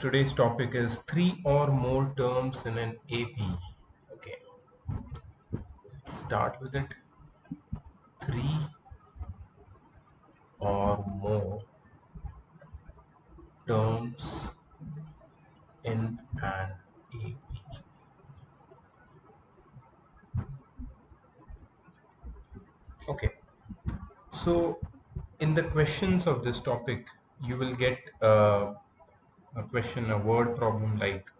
today's topic is three or more terms in an AP. Okay, let's start with it. Three or more terms in an AP. Okay, so in the questions of this topic, you will get a question, a word problem like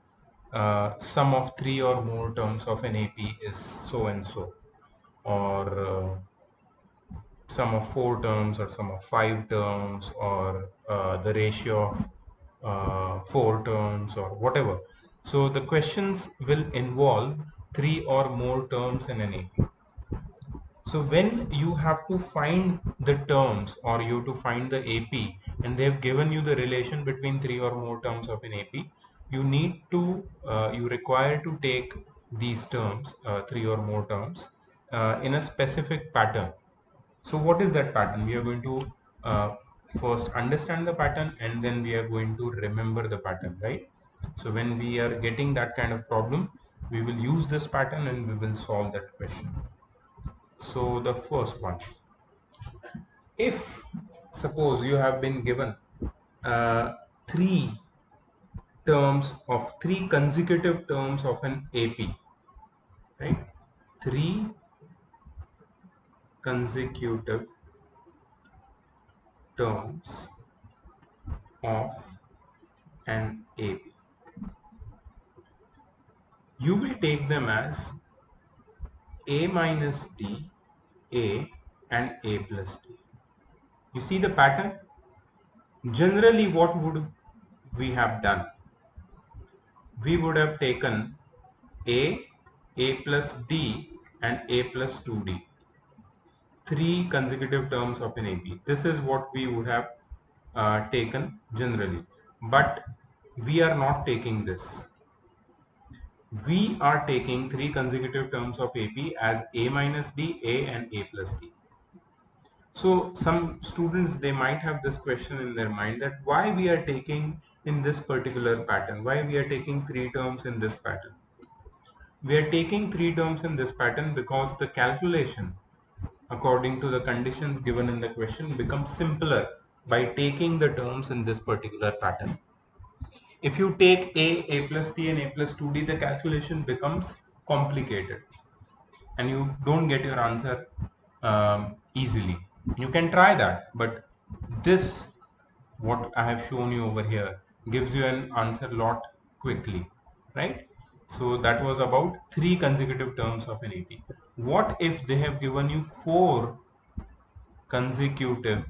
sum of three or more terms of an AP is so and so, or sum of four terms or sum of five terms, or the ratio of four terms, or whatever. So the questions will involve three or more terms in an AP. So when you have to find the terms, or you have to find the AP, and they have given you the relation between three or more terms of an AP, you require to take these terms, three or more terms, in a specific pattern. So what is that pattern? We are going to uh, first understand the pattern, and then we are going to remember the pattern, right? So when we are getting that kind of problem, we will use this pattern and we will solve that question. So the first one, if suppose you have been given uh, three three consecutive terms of an AP, right? Three consecutive terms of an AP. You will take them as A minus D, A, and A plus D. You see the pattern? Generally, what would we have done? We would have taken A plus D, and A plus 2D. Three consecutive terms of an AP. This is what we would have taken generally. But we are not taking this. We are taking three consecutive terms of AP as A minus D, A, and A plus D. So some students, they might have this question in their mind, that why we are taking in this particular pattern, why we are taking three terms in this pattern. We are taking three terms in this pattern because the calculation according to the conditions given in the question becomes simpler by taking the terms in this particular pattern. If you take A plus D, and A plus 2D, the calculation becomes complicated and you don't get your answer easily. You can try that, but this, what I have shown you over here, gives you an answer lot quickly, right? So that was about three consecutive terms of an AP. What if they have given you four consecutive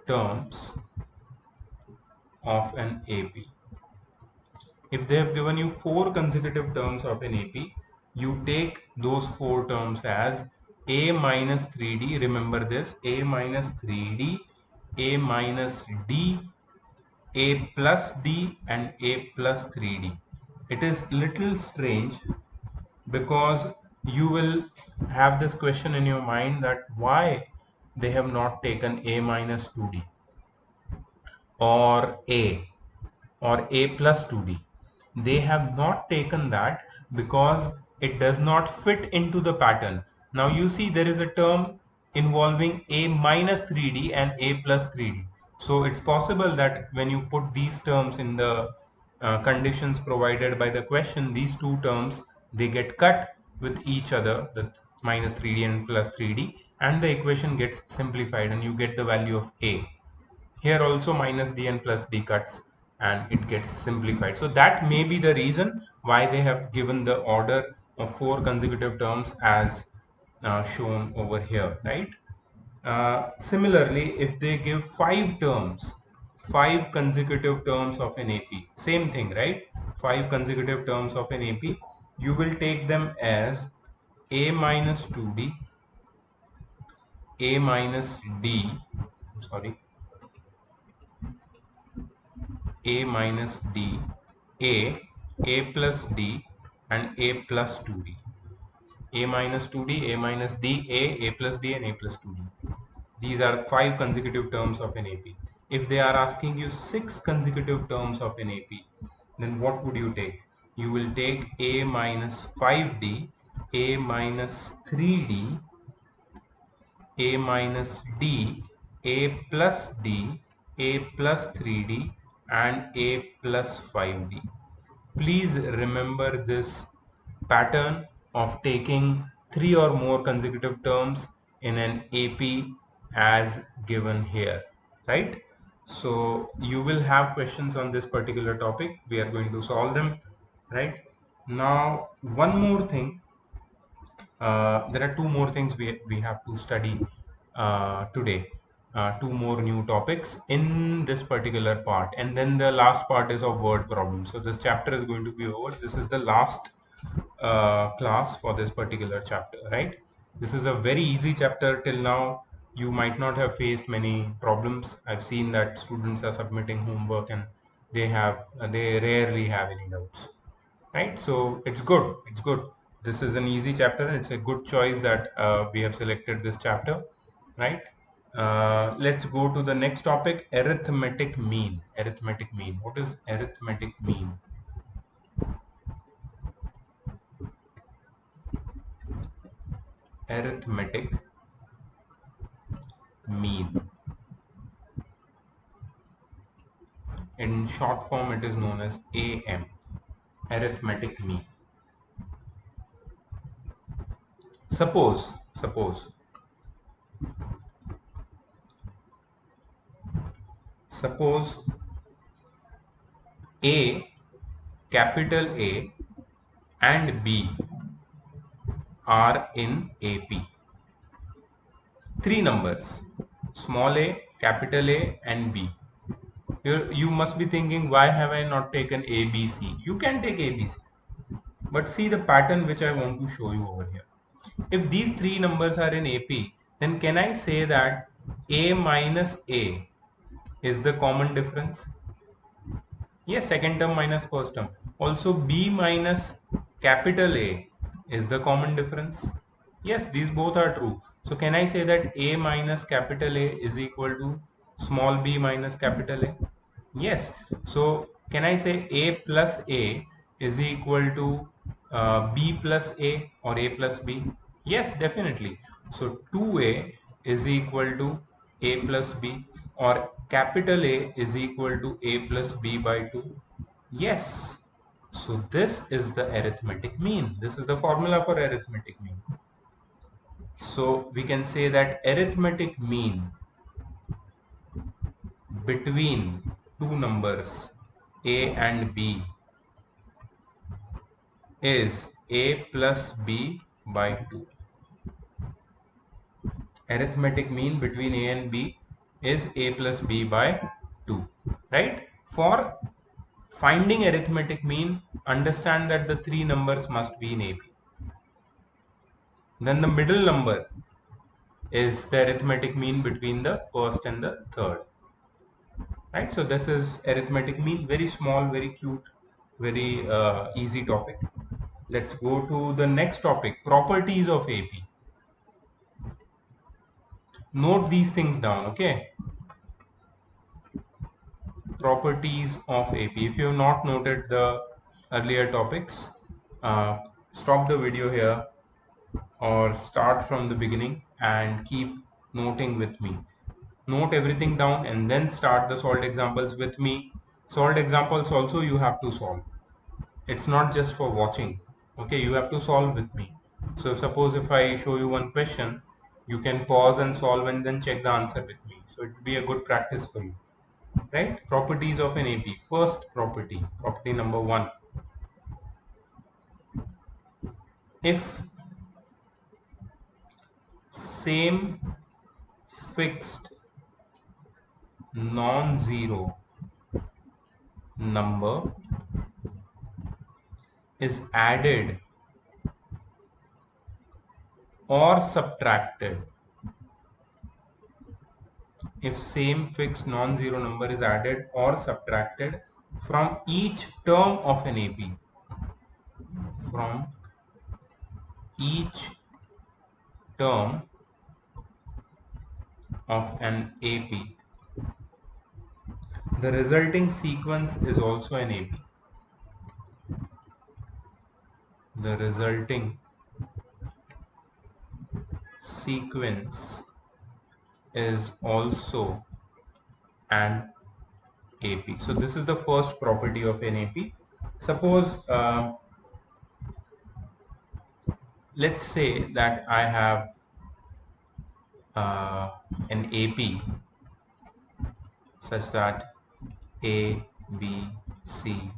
terms of an AP? If they have given you four consecutive terms of an AP, you take those four terms as A minus 3D. Remember this, A minus 3D, A minus D, A plus D, and A plus 3D. It is little strange because you will have this question in your mind, that why they have not taken A minus 2D or A plus 2D. They have not taken that because it does not fit into the pattern. Now you see there is a term involving A minus 3D and A plus 3D. So it's possible that when you put these terms in the conditions provided by the question, these two terms, they get cut with each other, the minus 3D and plus 3D, and the equation gets simplified and you get the value of A. Here also minus d and plus d cuts and it gets simplified. So that may be the reason why they have given the order of four consecutive terms as shown over here, right? Similarly, if they give five consecutive terms of an AP, same thing, right? Five consecutive terms of an AP, you will take them as A minus 2D, A minus D, sorry, A minus D, A plus D, and A plus 2D. A minus 2D, A minus D, A plus D, and A plus 2D. These are five consecutive terms of an AP. if they are asking you 6 consecutive terms of an AP, then what would you take? You will take a minus 5d, a minus 3d, a minus d, a plus d, a plus 3d, and a plus 5d. Please remember this pattern of taking 3 or more consecutive terms in an AP as given here, right? So you will have questions on this particular topic. We are going to solve them, right? Now, one more thing, there are two more things we have to study today. Two more new topics in this particular part, and then the last part is of word problems. So this chapter is going to be over. This is the last class for this particular chapter, right? This is a very easy chapter till now. You might not have faced many problems. I've seen that students are submitting homework and they rarely have any doubts, right? So it's good. This is an easy chapter and it's a good choice that we have selected this chapter, right? Let's go to the next topic, arithmetic mean. Arithmetic mean, what is arithmetic mean? Arithmetic mean, in short form it is known as AM, arithmetic mean. Suppose A, capital A, and B are in AP. Three numbers, small a, capital A, and B. You must be thinking, why have I not taken A, B, C? You can take A, B, C. But see the pattern which I want to show you over here. If these three numbers are in AP, then can I say that A minus A is the common difference? Yes, second term minus first term. Also, B minus capital A is the common difference. Yes, these both are true. So can I say that A minus capital A is equal to small b minus capital A? Yes. So can I say A plus A is equal to B plus A or A plus B? Yes, definitely. So 2A is equal to A plus B, or capital A is equal to A plus B by 2. Yes. So this is the arithmetic mean. This is the formula for arithmetic mean. So we can say that arithmetic mean between two numbers A and B is A plus B by 2. Arithmetic mean between A and B is A plus B by 2, right? For finding arithmetic mean, understand that the three numbers must be in AP. Then the middle number is the arithmetic mean between the first and the third, right? So this is arithmetic mean, very small, very cute, very easy topic. Let's go to the next topic, properties of AP. Note these things down, okay? Properties of AP. If you have not noted the earlier topics, uh, stop the video here or start from the beginning and keep noting with me. Note everything down and then start the solved examples with me. Solved examples also you have to solve. It's not just for watching. Okay, you have to solve with me. So suppose if I show you one question, you can pause and solve and then check the answer with me. So it will be a good practice for you. Right? Properties of an AP. First property, property number 1. If same fixed non-zero number is added or subtracted, if same fixed non-zero number is added or subtracted from each term of an AP, from each term of an AP, the resulting sequence is also an AP. The resulting sequence is also an AP. So this is the first property of an AP. Suppose let's say that I have an AP such that A, B, C,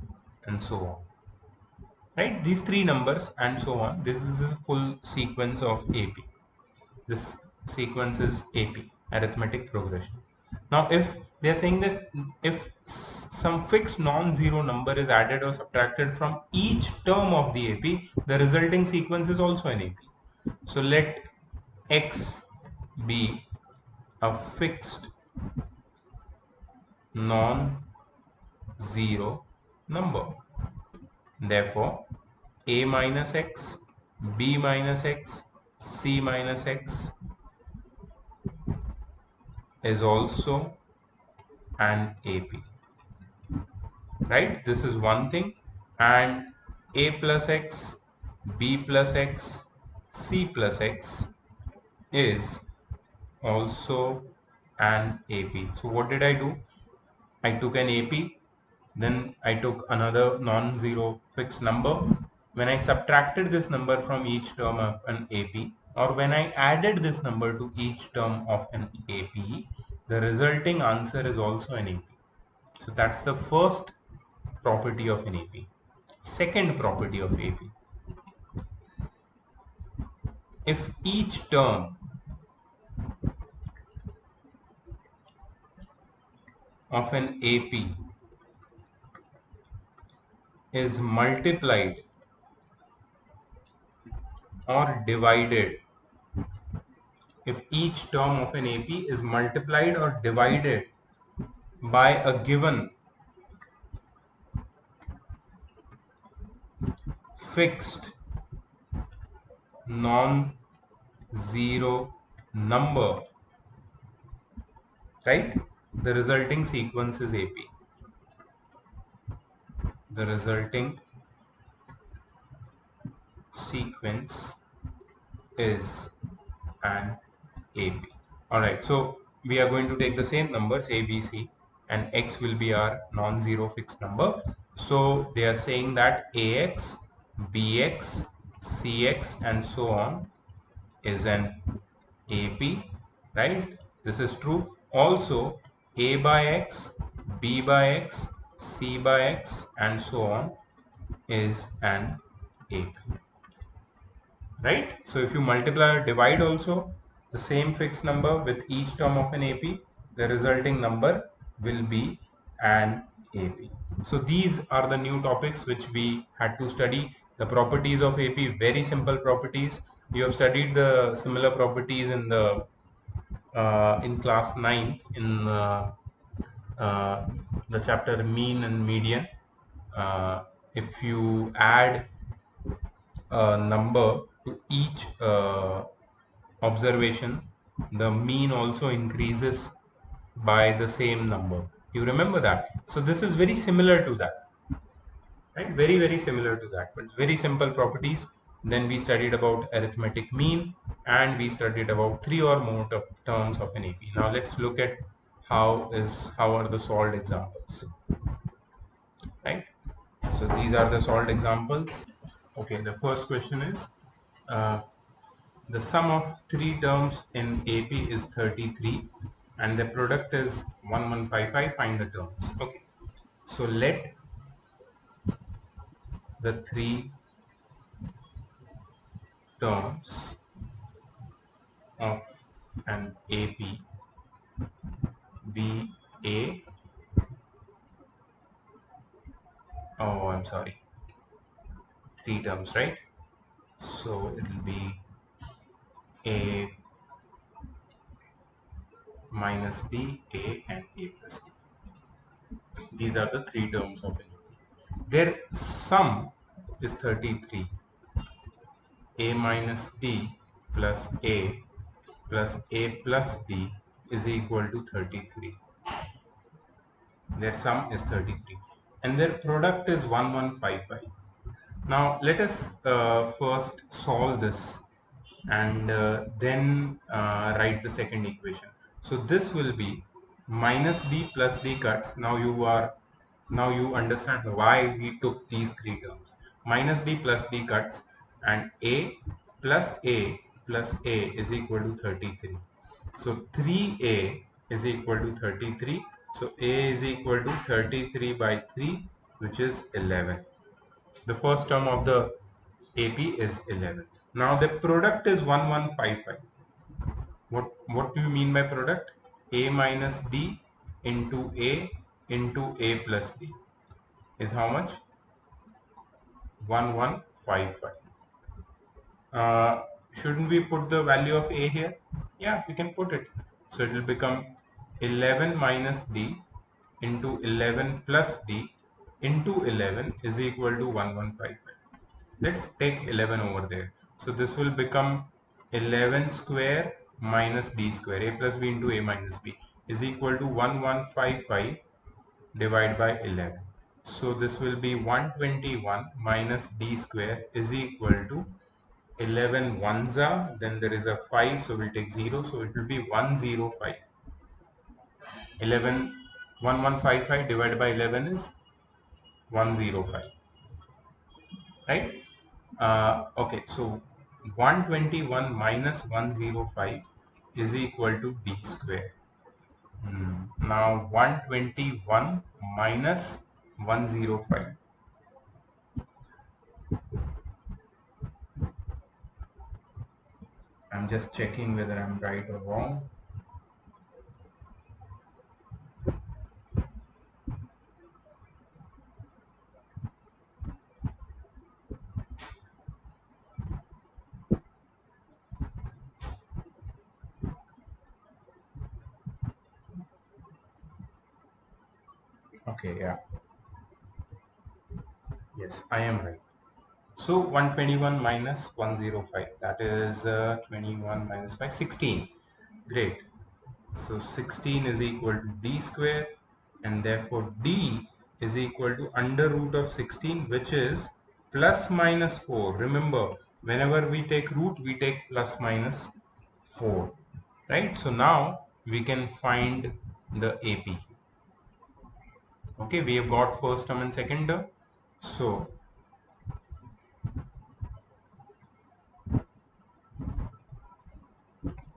and so on. Right? These three numbers and so on. This is a full sequence of AP. This sequence is AP, arithmetic progression. Now, if they are saying that if some fixed non-zero number is added or subtracted from each term of the AP, the resulting sequence is also an AP. So let X be a fixed non-zero number. Therefore, A minus X, B minus X, C minus X is also an AP. Right? This is one thing. And A plus X, B plus X, C plus X is also an AP. So what did I do? I took an AP, then I took another non-zero fixed number. When I subtracted this number from each term of an AP, or when I added this number to each term of an AP, the resulting answer is also an AP. So that's the first property of an AP. Second property of AP. If each term of an AP is multiplied or divided, if each term of an AP is multiplied or divided by a given fixed non-zero number, right? The resulting sequence is AP. The resulting sequence is an AP. Alright, so we are going to take the same numbers A, B, C, and X will be our non-zero fixed number. So they are saying that AX, BX, CX, and so on is an AP, right? This is true. Also, A by X, B by X, C by X, and so on is an AP. Right? So if you multiply or divide also the same fixed number with each term of an AP, the resulting number will be an AP. So these are the new topics which we had to study. The properties of AP, very simple properties. You have studied the similar properties in class 9 in the chapter mean and median. If you add a number to each observation, the mean also increases by the same number. You remember that? So this is very similar to that, right? Very, very similar to that, but it's very simple properties. Then we studied about arithmetic mean, and we studied about three or more terms of an AP. Now let's look at how are the solved examples, right? So these are the solved examples. Okay, the first question is uh, the sum of three terms in AP is 33 and the product is 1155. Find the terms. Okay, so let the three terms of an AP be A, oh I'm sorry, three terms, right? So it will be A minus B, A, and A plus D. These are the three terms of an AP. Their sum is 33. A minus B plus A plus A plus B is equal to 33. Their sum is 33 and their product is 1155. Now let us first solve this and then write the second equation. So this will be minus d plus d cuts. Now you understand why we took these three terms. Minus d plus d cuts and a plus a is equal to 33. So 3a is equal to 33. So a is equal to 33 by 3, which is 11. The first term of the AP is 11. Now the product is 1155. What do you mean by product? A minus D into A plus D is how much? 1155. Shouldn't we put the value of A here? Yeah, we can put it. So it will become 11 minus D into 11 plus D into 11 is equal to 1155. Let's take 11 over there. So this will become 11 square minus D square. A plus B into A minus B is equal to 1155 divided by 11. So this will be 121 minus D square is equal to 11 ones are, then there is a 5, so we'll take 0, so it will be 105. 11 divided by 11 is 105, right? Okay, so 121 minus 105 is equal to D square. Now 121 minus 105. I'm just checking whether I'm right or wrong. Okay, yeah. Yes, I am right. So 121 minus 105, that is 21 minus 5, 16. Great. So 16 is equal to D square, and therefore D is equal to under root of 16, which is plus minus 4. Remember, whenever we take root, we take plus minus 4, right? So now we can find the AP. Okay, we have got first term and second term. So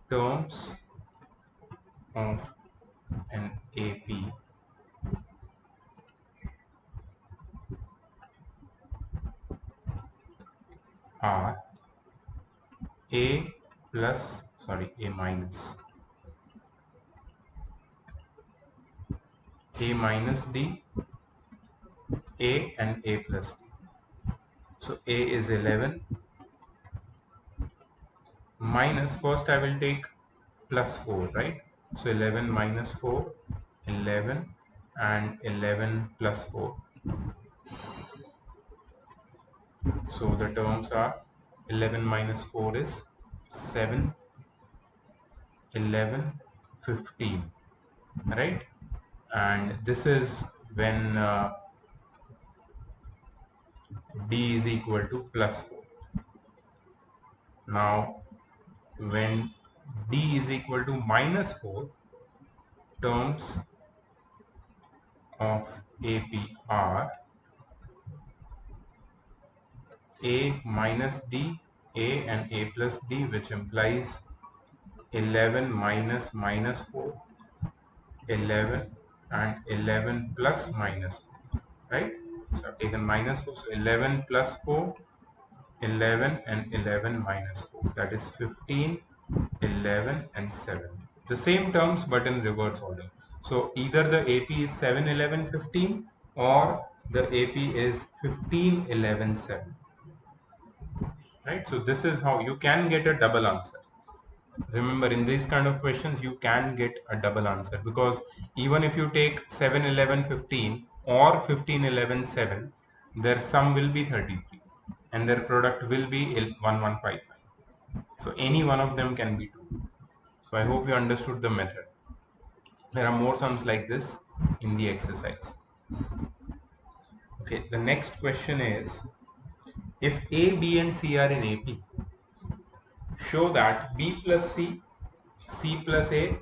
terms of an AP are A plus, sorry, A minus, A minus D, A and A plus D. So A is 11 minus, first I will take plus 4, right? So 11 minus 4, 11, and 11 plus 4. So the terms are 11 minus 4 is 7, 11, 15, right? And this is when D is equal to plus 4. Now when D is equal to minus 4, terms of AP are A minus D, A and A plus D, which implies 11 minus minus 4, 11 and 11 plus minus 4, right? So I've taken minus 4, so 11 plus 4, 11 and 11 minus 4, that is 15, 11 and 7. The same terms but in reverse order. So either the AP is 7, 11, 15, or the AP is 15, 11, 7. Right? So this is how you can get a double answer. Remember, in these kind of questions, you can get a double answer, because even if you take 7, 11, 15 or 15, 11, 7, their sum will be 33 and their product will be 1155. So any one of them can be true. So I hope you understood the method. There are more sums like this. in the exercise. Okay, the next question is, if A, B and C are in AP, show that B plus C, C plus A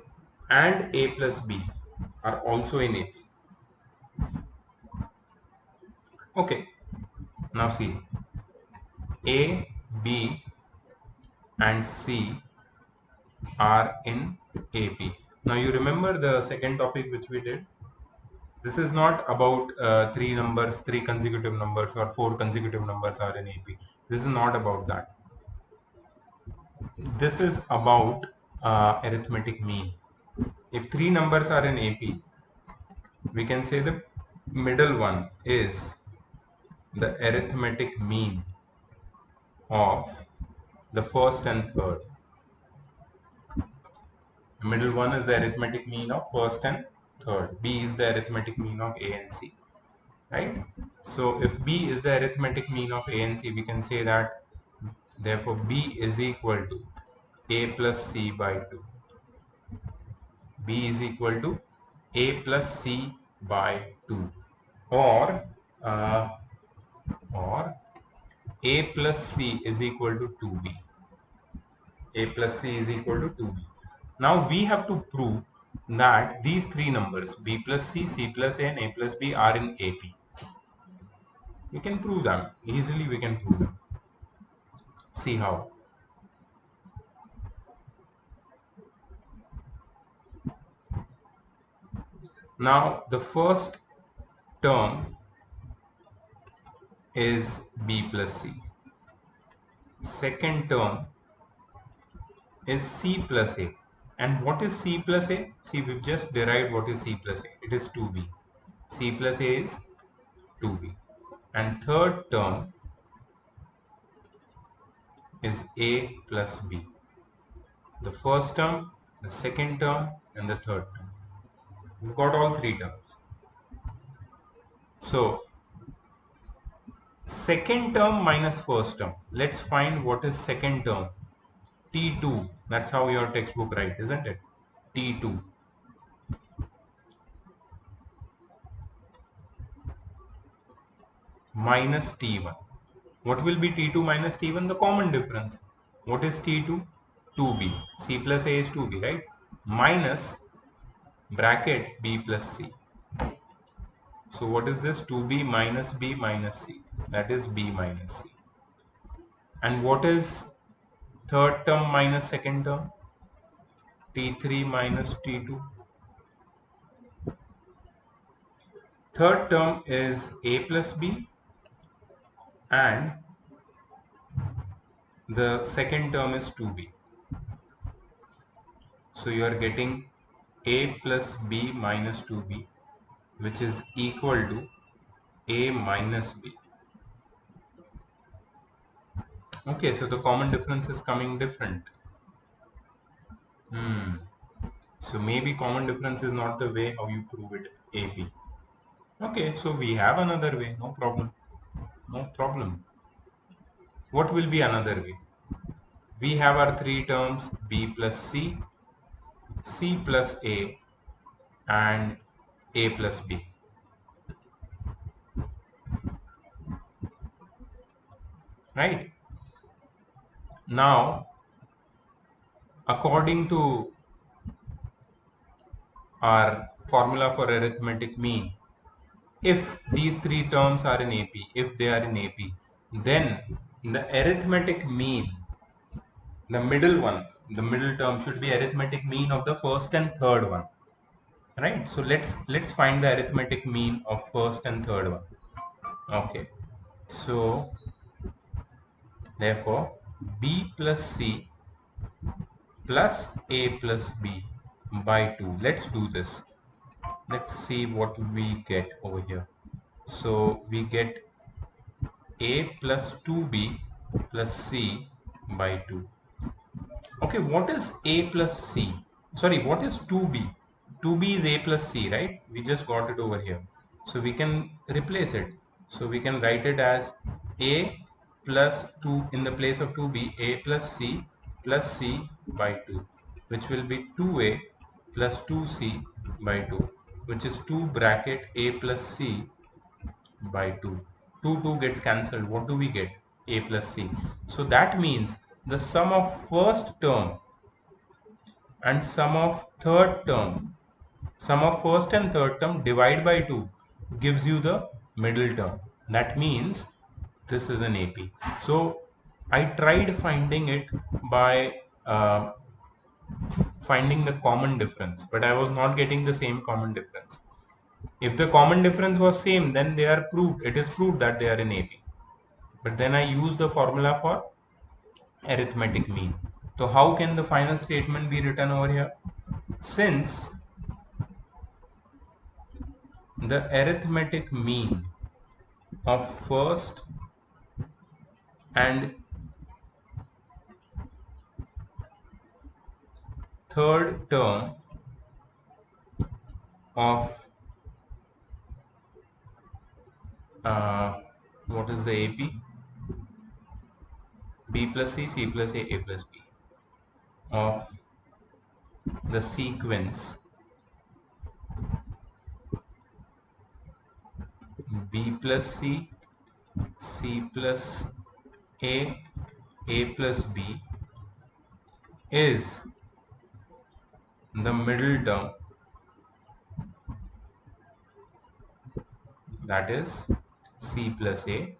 and A plus B are also in AP. Okay, now see, A, B and C are in AP. Now you remember the second topic which we did? This is not about three numbers, three consecutive numbers or four consecutive numbers are in AP. This is not about that. This is about arithmetic mean. If three numbers are in AP, we can say the middle one is the arithmetic mean of the first and third. The middle one is the arithmetic mean of first and third. B is the arithmetic mean of A and C. Right? So if B is the arithmetic mean of A and C, we can say that therefore B is equal to A plus C by 2. B is equal to A plus C by 2, or uh, or A plus C is equal to 2B. A plus C is equal to 2B. Now we have to prove that these three numbers B plus C, C plus A and A plus B are in AP. We can prove them. Easily we can prove them. See how. Now the first term is B plus C. Second term is C plus A. And what is C plus A? See, we've just derived what is C plus A. It is 2B. C plus A is 2B. And third term is A plus B. The first term, the second term, and the third term. We've got all three terms. So, second term minus first term. Let's find what is second term. T2. That's how your textbook writes, isn't it? T2. Minus T1. What will be T2 minus T1? The common difference. What is T2? 2B. C plus A is 2B, right? Minus bracket B plus C. So what is this? 2B minus B minus C. That is B minus C. And what is third term minus second term? T3 minus T2. Third term is A plus B, and the second term is 2B. So you are getting A plus B minus 2B, which is equal to A minus B. Okay, so the common difference is coming different. So maybe common difference is not the way how you prove it, AP. Okay, so we have another way, no problem. No problem. What will be another way? We have our three terms B plus C, C plus A, and A plus B. Right? Now, according to our formula for arithmetic mean, if these three terms are in AP, if they are in AP, then the arithmetic mean, the middle one, the middle term should be arithmetic mean of the first and third one. Right? So let's find the arithmetic mean of first and third one. Okay. So therefore B plus C plus A plus B by 2. Let's do this. Let's see what we get over here. So we get A plus 2B plus C by 2. Okay, what is A plus C? Sorry, what is 2B? 2B is A plus C, right? We just got it over here. So we can replace it. So we can write it as A plus 2 in the place of 2B, A plus C by 2, which will be 2A plus 2C by 2. which is 2 bracket a plus c by 2. 2 gets cancelled. What do we get? A plus c. So that means the sum of first term and sum of first and third term divide by 2 gives you the middle term. That means this is an AP. So I tried finding it by finding the common difference, but I was not getting the same common difference. If the common difference was same, then they are proved. It is proved that they are in AP. But then I use the formula for arithmetic mean. So how can the final statement be written over here? Since the arithmetic mean of first and third term of what is the AP? B plus C, C plus A plus B of the sequence B plus C, C plus A plus B is the middle term, that is C plus A.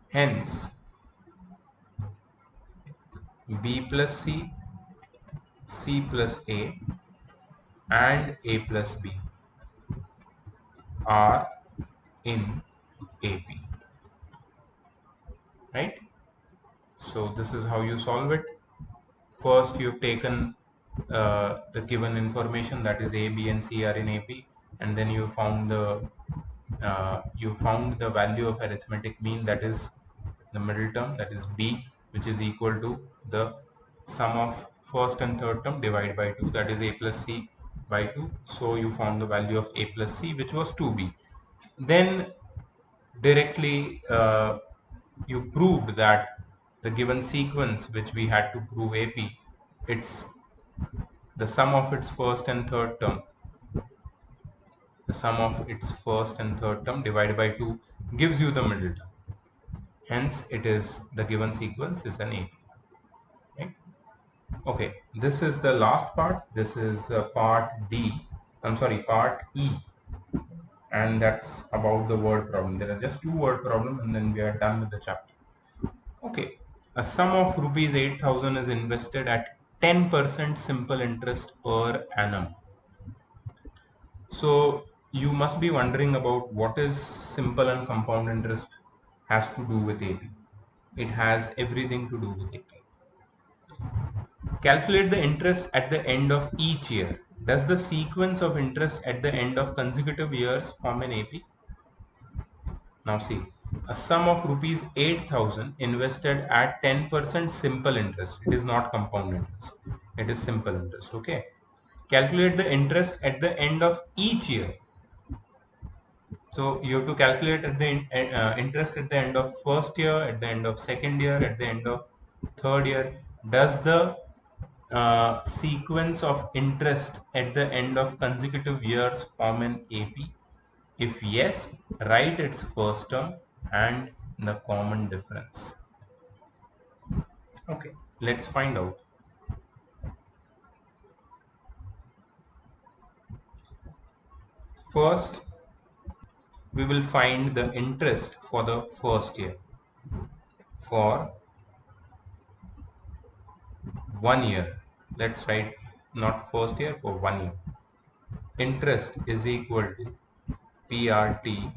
Hence, B plus C, C plus A and A plus B are in AP, right? So this is how you solve it. First, you've taken the given information, that is A, B, and C are in AP, and then you found the value of arithmetic mean, that is the middle term, that is B, which is equal to the sum of first and third term divided by 2, that is A plus C by 2. So you found the value of A plus C, which was 2B. Then directly you proved that the given sequence which we had to prove AP, it's the sum of its first and third term, divided by 2 gives you the middle term. Hence it is the given sequence is an AP, right? Okay, this is the last part. This is part part E, and that's about the word problem. There are just 2 word problem and then we are done with the chapter. Okay, a sum of rupees 8,000 is invested at 10% simple interest per annum. So you must be wondering about what is simple and compound interest has to do with AP. It has everything to do with AP. Calculate the interest at the end of each year. Does the sequence of interest at the end of consecutive years form an AP? Now see, a sum of rupees 8,000 invested at 10% simple interest. It is not compound interest. It is simple interest. Okay. Calculate the interest at the end of each year. So you have to calculate at the interest at the end of first year, at the end of second year, at the end of third year. Does the sequence of interest at the end of consecutive years form an AP? If yes, write its first term and the common difference. Okay, let's find out. First, we will find the interest for the first year. For 1 year, let's write not first year, for 1 year. Interest is equal to PRT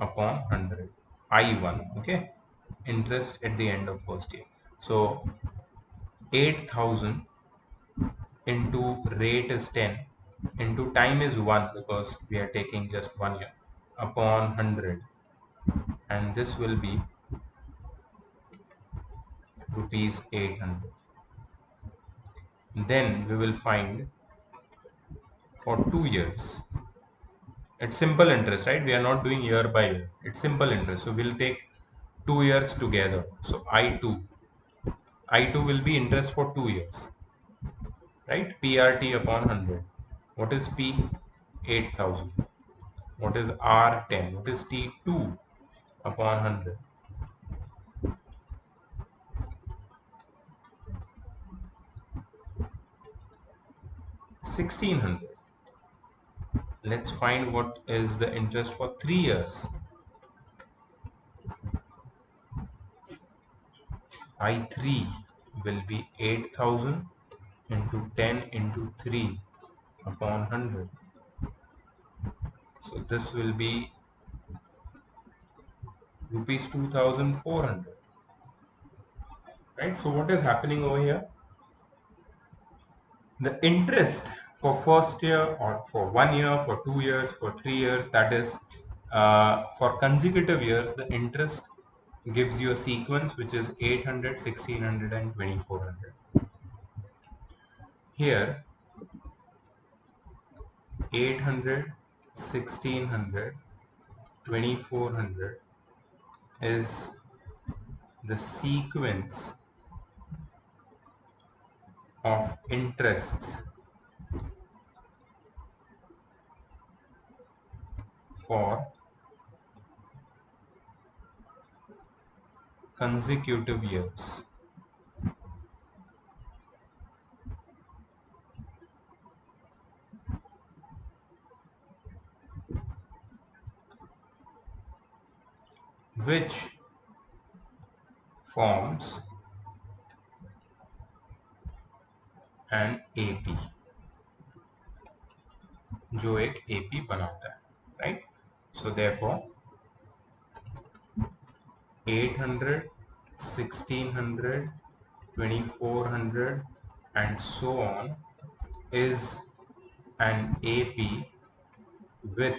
upon 100, I1, okay? Interest at the end of first year. So 8,000 into rate is 10 into time is 1 because we are taking just 1 year upon 100, and this will be rupees 800. Then we will find for 2 years. It's simple interest, right? We are not doing year by year. It's simple interest. So we'll take 2 years together. So I2 will be interest for 2 years, right? PRT upon 100. What is P? 8000. What is R? 10. What is T? 2 upon 100. 1600. Let's find what is the interest for 3 years. I3 will be 8000 into 10 into 3 upon 100. So this will be rupees 2400. Right? So what is happening over here? The interest for first year, or for 1 year, for 2 years, for 3 years, that is for consecutive years, the interest gives you a sequence which is 800, 1600 and 2400. Here 800, 1600, 2400 is the sequence of interests for consecutive years. Which forms an AP, जो एक AP बनाता है, right? So therefore 800, 1600, 2400 and so on is an AP with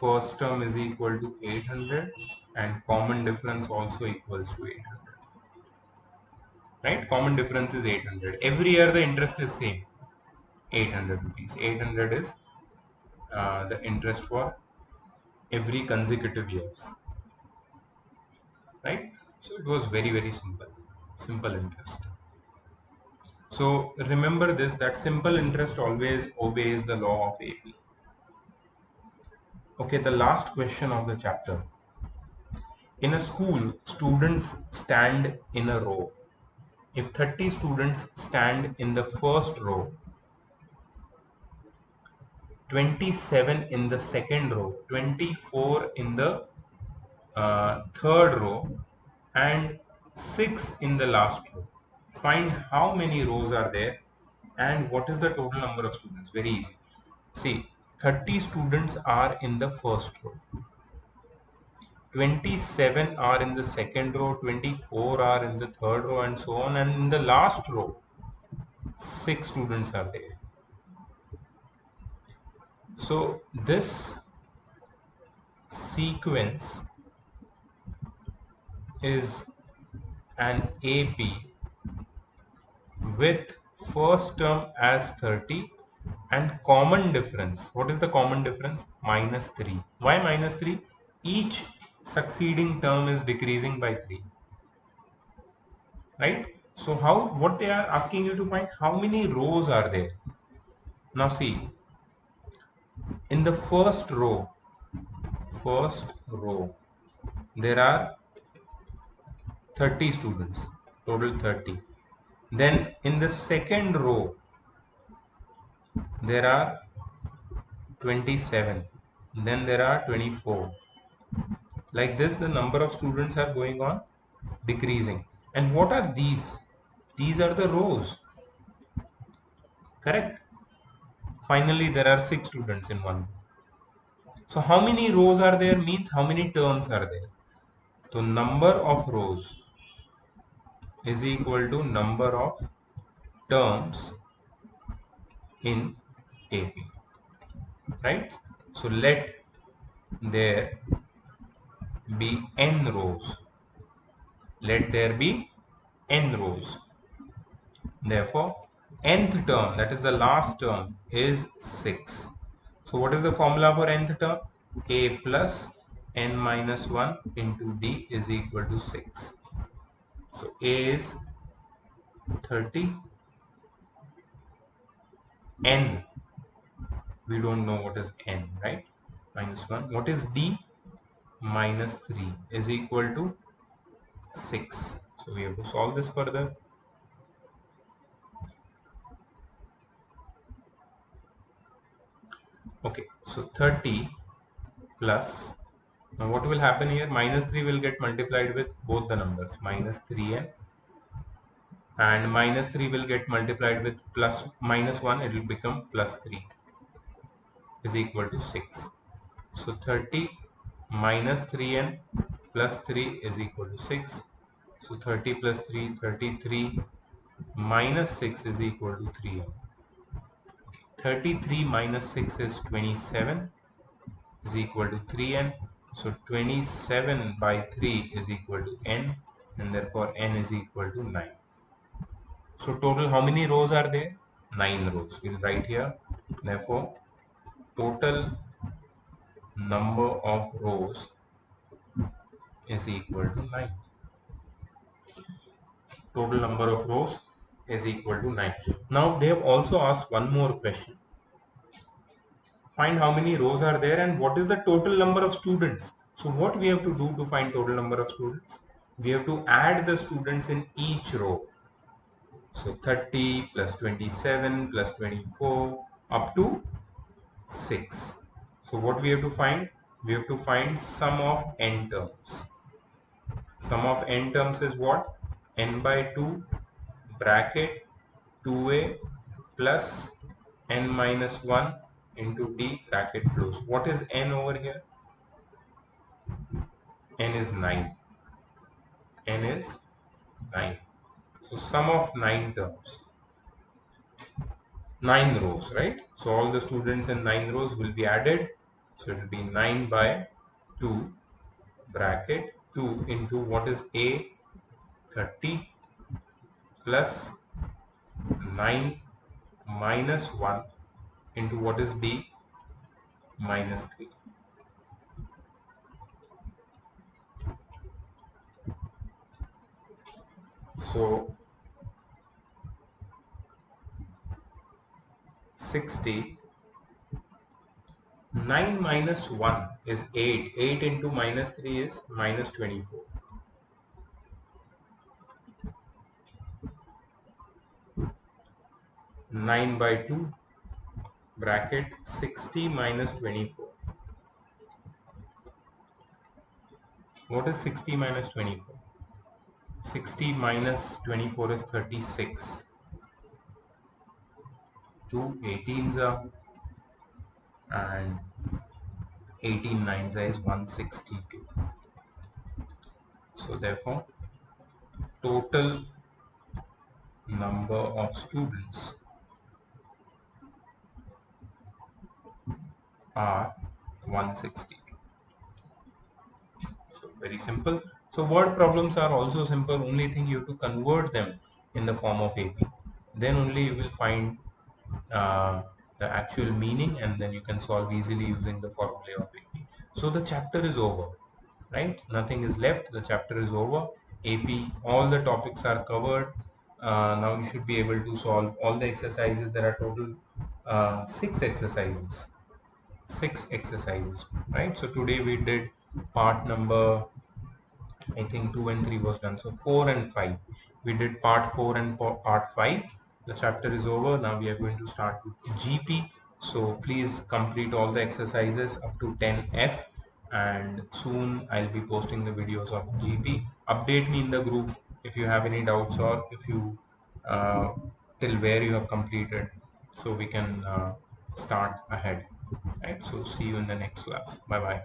first term is equal to 800 and common difference also equals to 800. Right? Common difference is 800. Every year the interest is same, 800 rupees. 800 is the interest for every consecutive years. Right? So it was very, very simple interest. So remember this, that simple interest always obeys the law of AP. Okay, the last question of the chapter. In a school, students stand in a row. If 30 students stand in the first row, 27 in the second row, 24 in the third row, and 6 in the last row. Find how many rows are there and what is the total number of students. Very easy. See, 30 students are in the first row, 27 are in the second row, 24 are in the third row, and so on. And in the last row, 6 students are there. So this sequence is an AP with first term as 30 and common difference. What is the common difference? Minus 3. Why minus 3? Each succeeding term is decreasing by 3. Right? So what they are asking you to find, how many rows are there? Now see, in the first row, there are 30 students, total 30. Then in the second row, there are 27. Then there are 24. Like this, the number of students are going on decreasing. And what are these? These are the rows. Correct? Finally, there are 6 students in one. So how many rows are there means how many terms are there. So number of rows is equal to number of terms in AP. Right? So let there be n rows. Let there be n rows. Therefore, nth term, that is the last term, is 6. So what is the formula for nth term? A plus n minus 1 into d is equal to 6. So A is 30, n, we don't know what is n, right? Minus 1. What is d? Minus 3 is equal to 6. So we have to solve this further. Okay, so 30 plus, now what will happen here? Minus 3 will get multiplied with both the numbers, minus 3n, and minus 3 will get multiplied with plus minus 1, it will become plus 3 is equal to 6. So 30 minus 3n plus 3 is equal to 6. So 30 plus 3, 33 minus 6 is equal to 3n. 33 minus 6 is 27 is equal to 3n. So 27 by 3 is equal to n, and therefore n is equal to 9. So total how many rows are there? 9 rows. We'll write here. Therefore total number of rows is equal to 9. Total number of rows is equal to 9. Now they have also asked one more question. Find how many rows are there and what is the total number of students. So what we have to do to find total number of students? We have to add the students in each row. So 30 plus 27 plus 24 up to 6. So what we have to find? We have to find sum of n terms. Sum of n terms is what? N by 2 bracket 2a plus n minus 1 into d bracket close. What is n over here? N is 9. N is 9. So sum of 9 terms. 9 rows, right? So all the students in 9 rows will be added. So it will be 9 by 2 bracket 2 into what is a, 30 plus 9 minus 1 into what is d, minus 3. So 60. 9 minus 1 is 8. 8 into minus 3 is minus 24. 9 by 2 bracket 60 minus 24. What is 60 minus 24? 60 minus 24 is 36. 2 18s are, and 18 nines is 162. So therefore total number of students are 160. So very simple. So word problems are also simple. Only thing you have to convert them in the form of AP. Then only you will find the actual meaning, and then you can solve easily using the formula of AP. So the chapter is over, right? Nothing is left. The chapter is over. AP, all the topics are covered. Now you should be able to solve all the exercises. There are total 6 exercises. 6 exercises, right? So today we did part number, I think 2 and 3 was done. So 4 and 5. We did part 4 and part 5. The chapter is over. Now we are going to start with GP. So please complete all the exercises up to 10F, and soon I'll be posting the videos of GP. Update me in the group if you have any doubts, or if you uh, till where you have completed, so we can start ahead. Right. So see you in the next class. Bye bye.